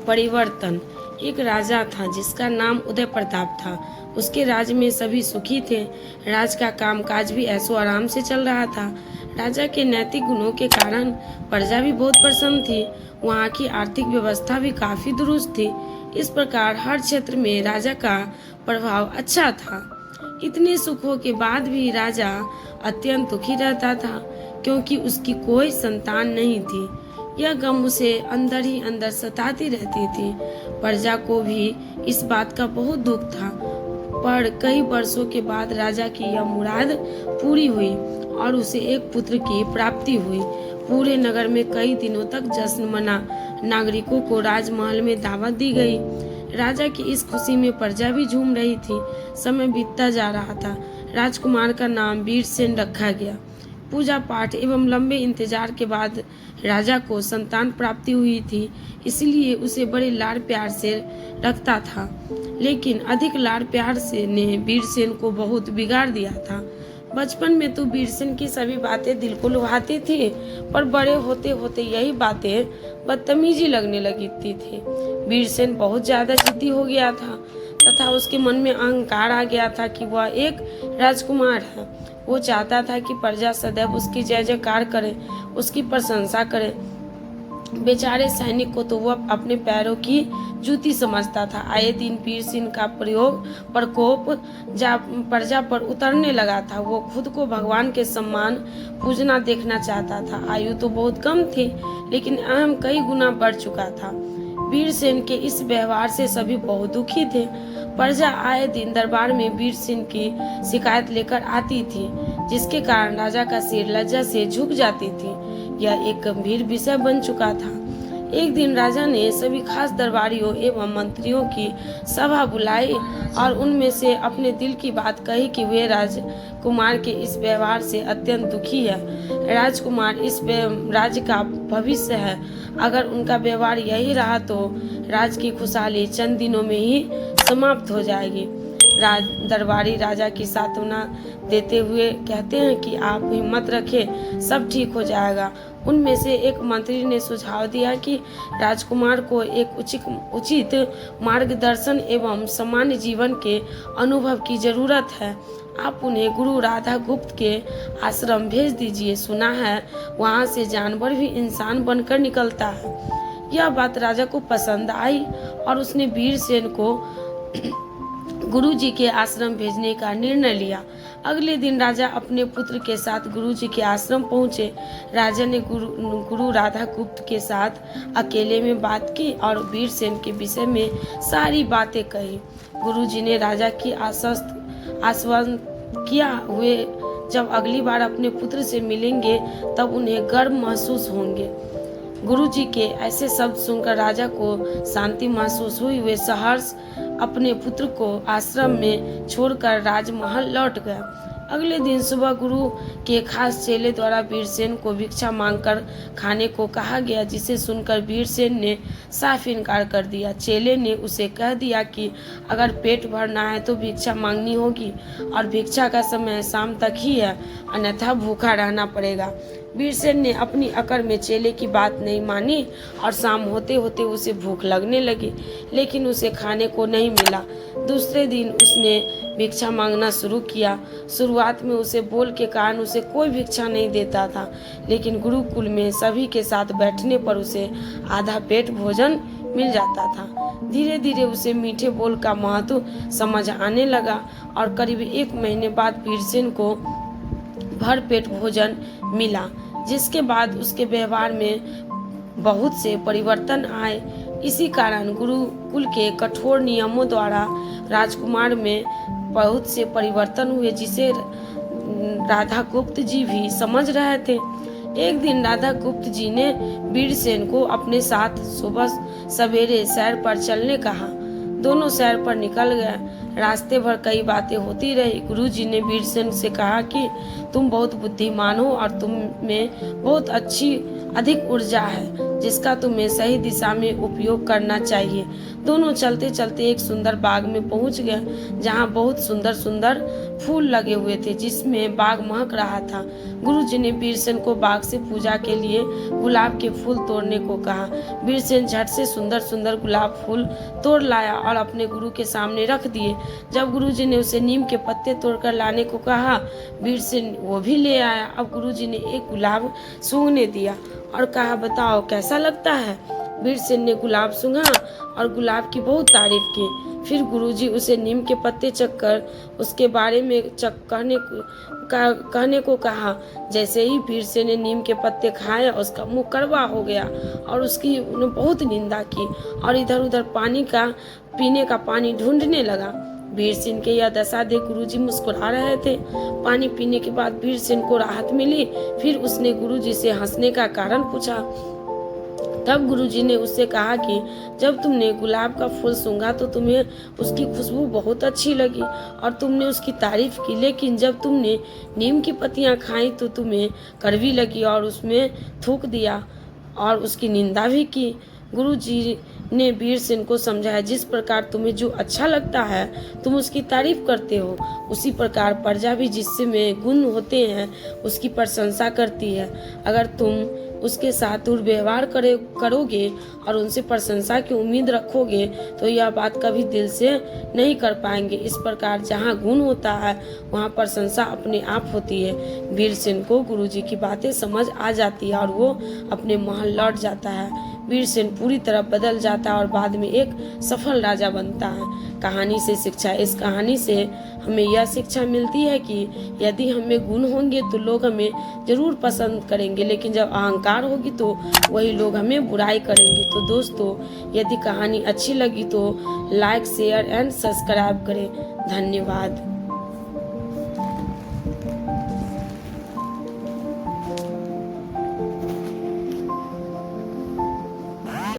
परिवर्तन। एक राजा था जिसका नाम उदय प्रताप था। उसके राज्य में सभी सुखी थे। राज का कामकाज भी ऐशो आराम से चल रहा था। राजा के नैतिक गुणों के कारण प्रजा भी बहुत प्रसन्न थी। वहाँ की आर्थिक व्यवस्था भी काफी दुरुस्त थी। इस प्रकार हर क्षेत्र में राजा का प्रभाव अच्छा था। इतने सुखों के बाद भी राजा अत्यंत दुखी रहता था, क्योंकि उसकी कोई संतान नहीं थी। यह गम उसे अंदर ही अंदर सताती रहती थी। प्रजा को भी इस बात का बहुत दुख था। पर कई वर्षों के बाद राजा की यह मुराद पूरी हुई और उसे एक पुत्र की प्राप्ति हुई। पूरे नगर में कई दिनों तक जश्न मना। नागरिकों को राजमहल में दावत दी गई। राजा की इस खुशी में प्रजा भी झूम रही थी। समय बीतता जा रहा था। राजकुमार का नाम वीरसेन रखा गया। पूजा पाठ एवं लंबे इंतजार के बाद राजा को संतान प्राप्ति हुई थी, इसलिए उसे बड़े लाड़ प्यार से रखता था। लेकिन अधिक लाड़ प्यार से ने वीरसेन को बहुत बिगाड़ दिया था। बचपन में तो वीरसेन की सभी बातें दिल को लुभाती थी, पर बड़े होते होते यही बातें बदतमीजी लगने लगती थी। वीरसेन बहुत ज्यादा जिद्दी हो गया था तथा उसके मन में अहंकार आ गया था कि वह एक राजकुमार है। वो चाहता था कि प्रजा सदैव उसकी जय जयकार करे, उसकी प्रशंसा करे। बेचारे सैनिक को तो वह अपने पैरों की जूती समझता था। आए दिन वीरसेन का प्रकोप प्रजा पर उतरने लगा था। वो खुद को भगवान के समान पूजना देखना चाहता था। आयु तो बहुत कम थी, लेकिन अहम कई गुना बढ़ चुका था। वीरसेन के इस व्यवहार से सभी बहुत दुखी थे। प्रजा आए दिन दरबार में वीरसेन की शिकायत लेकर आती थी, जिसके कारण राजा का सिर लज्जा से झुक जाती थी। यह एक गंभीर विषय बन चुका था। एक दिन राजा ने सभी खास दरबारियों एवं मंत्रियों की सभा बुलाई और उनमें से अपने दिल की बात कही कि वे राजकुमार के इस व्यवहार से अत्यंत दुखी है। राजकुमार इस राज्य का भविष्य है। अगर उनका व्यवहार यही रहा तो राज की खुशहाली चंद दिनों में ही समाप्त हो जाएगी। दरबारी राजा की सांत्वना देते हुए कहते हैं कि आप हिम्मत रखें, सब ठीक हो जाएगा। उनमें से एक मंत्री ने सुझाव दिया कि राजकुमार को एक उचित मार्गदर्शन एवं सामान्य जीवन के अनुभव की जरूरत है। आप उन्हें गुरु राधा गुप्त के आश्रम भेज दीजिए। सुना है वहाँ से जानवर भी इंसान बनकर निकलता है। यह बात राजा को पसंद आई और उसने वीरसेन को गुरुजी के आश्रम भेजने का निर्णय लिया। अगले दिन राजा अपने पुत्र के साथ गुरुजी के आश्रम पहुंचे। राजा ने गुरु राधा गुप्त के साथ अकेले में बात की और वीरसेन के विषय में सारी बातें कही। गुरुजी ने राजा की आश्वस्त किया हुए जब अगली बार अपने पुत्र से मिलेंगे तब उन्हें गर्व महसूस होंगे। गुरुजी के ऐसे शब्द सुनकर राजा को शांति महसूस हुई। वे सहर्ष अपने पुत्र को आश्रम में छोड़कर राजमहल लौट गया। अगले दिन सुबह गुरु के खास चेले द्वारा वीरसेन को भिक्षा मांगकर खाने को कहा गया, जिसे सुनकर वीरसेन ने साफ इनकार कर दिया। चेले ने उसे कह दिया कि अगर पेट भरना है तो भिक्षा मांगनी होगी और भिक्षा का समय शाम तक ही है, अन्यथा भूखा रहना पड़ेगा। वीरसेन ने अपनी अकड़ में चेले की बात नहीं मानी और शाम होते होते उसे भूख लगने लगी, लेकिन उसे खाने को नहीं मिला। दूसरे दिन उसने भिक्षा मांगना शुरू किया। शुरुआत में उसे बोल के कारण उसे कोई भिक्षा नहीं देता था, लेकिन गुरुकुल में सभी के साथ बैठने पर उसे आधा पेट भोजन मिल जाता था। धीरे धीरे उसे मीठे बोल का महत्व समझ आने लगा और करीब 1 महीने बाद वीरसेन को भर पेट भोजन मिला, जिसके बाद उसके व्यवहार में बहुत से परिवर्तन आए। इसी कारण गुरुकुल के कठोर नियमों द्वारा राजकुमार में बहुत से परिवर्तन हुए, जिसे राधा गुप्त जी भी समझ रहे थे। एक दिन राधा गुप्त जी ने वीरसेन को अपने साथ सुबह सवेरे सैर पर चलने कहा। दोनों सैर पर निकल गए। रास्ते भर कई बातें होती रही। गुरुजी ने वीरसेन से कहा कि तुम बहुत बुद्धिमान हो और तुम में बहुत अधिक ऊर्जा है जिसका तुम्हें सही दिशा में उपयोग करना चाहिए। दोनों चलते चलते एक सुंदर बाग में पहुंच गए जहां बहुत सुंदर सुंदर फूल लगे हुए थे जिसमें बाग महक रहा था। गुरुजी ने वीरसेन को बाग से पूजा के लिए गुलाब के फूल तोड़ने को कहा। वीरसेन झट से सुंदर सुंदर गुलाब फूल तोड़ लाया और अपने गुरु के सामने रख दिए। जब गुरुजी ने उसे नीम के पत्ते तोड़कर लाने को कहा, वीरसेन वो भी ले आया। अब गुरुजी ने एक गुलाब सूंघने दिया और कहा, बताओ कैसा लगता है। वीरसेन ने गुलाब सूंघा और गुलाब की बहुत तारीफ की। फिर गुरुजी उसे नीम के पत्ते चखकर उसके बारे में कहने को कहा। जैसे ही वीरसेन ने नीम के पत्ते खाए उसका मुंह कड़वा हो गया और उसकी बहुत निंदा की और इधर उधर पीने का पानी ढूंढने लगा। वीरसेन के यह दशा देख गुरुजी मुस्कुरा रहे थे। पानी पीने के बाद वीरसेन को राहत मिली। फिर उसने गुरुजी से हंसने का कारण पूछा। तब गुरुजी ने उससे कहा कि जब तुमने गुलाब का फूल सूंघा तो तुम्हें उसकी खुशबू बहुत अच्छी लगी और तुमने उसकी तारीफ की, लेकिन जब तुमने नीम की पत्तियां खाई तो तुम्हें कड़वी लगी और उसमें थूक दिया और उसकी निंदा भी की। गुरुजी ने वीरसेन को समझाया, जिस प्रकार तुम्हें जो अच्छा लगता है तुम उसकी तारीफ करते हो, उसी प्रकार प्रजा भी जिसमें गुण होते हैं उसकी प्रशंसा करती है। अगर तुम उसके साथ दुर्व्यवहार करोगे और उनसे प्रशंसा की उम्मीद रखोगे तो यह बात कभी दिल से नहीं कर पाएंगे। इस प्रकार जहाँ गुण होता है वहाँ प्रशंसा अपने आप होती है। वीरसेन को गुरुजी की बातें समझ आ जाती है और वो अपने महल लौट जाता है। वीरसेन पूरी तरह बदल जाता है और बाद में एक सफल राजा बनता है। कहानी से शिक्षा, इस कहानी से हमें यह शिक्षा मिलती है कि यदि हमें गुण होंगे तो लोग हमें जरूर पसंद करेंगे, लेकिन जब अहंकार होगी तो वही लोग हमें बुराई करेंगे। तो दोस्तों, यदि कहानी अच्छी लगी तो लाइक, शेयर एंड सब्सक्राइब करें। धन्यवाद।